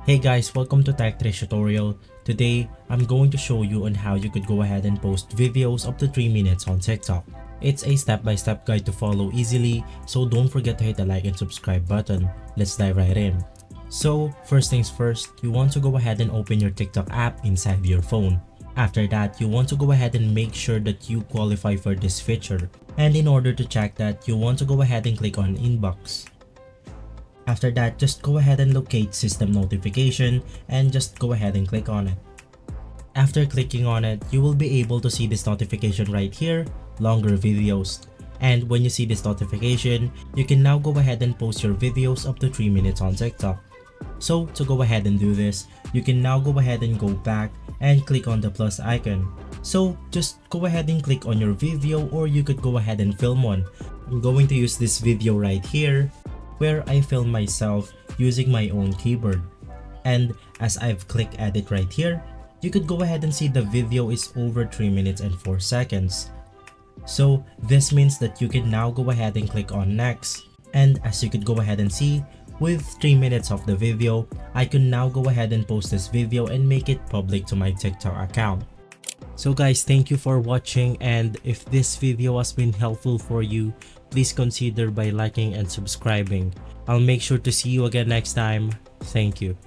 Hey guys, welcome to Tech Trish tutorial. Today, I'm going to show you on how you could go ahead and post videos up to 3 minutes on TikTok. It's a step-by-step guide to follow easily, so don't forget to hit the like and subscribe button. Let's dive right in. So, first things first, you want to go ahead and open your TikTok app inside your phone. After that, you want to go ahead and make sure that you qualify for this feature. And in order to check that, you want to go ahead and click on Inbox. After that, just go ahead and locate system notification and just go ahead and click on it. After clicking on it, you will be able to see this notification right here, longer videos. And when you see this notification, you can now go ahead and post your videos up to 3 minutes on TikTok. So to go ahead and do this, you can now go ahead and go back and click on the plus icon. So just go ahead and click on your video, or you could go ahead and film one. I'm going to use this video right here where I film myself using my own keyboard. And as I've clicked edit right here, you could go ahead and see the video is over 3 minutes and 4 seconds. So this means that you can now go ahead and click on next. And as you could go ahead and see, with 3 minutes of the video, I can now go ahead and post this video and make it public to my TikTok account. So guys, thank you for watching, and if this video has been helpful for you, please consider by liking and subscribing. I'll make sure to see you again next time. Thank you.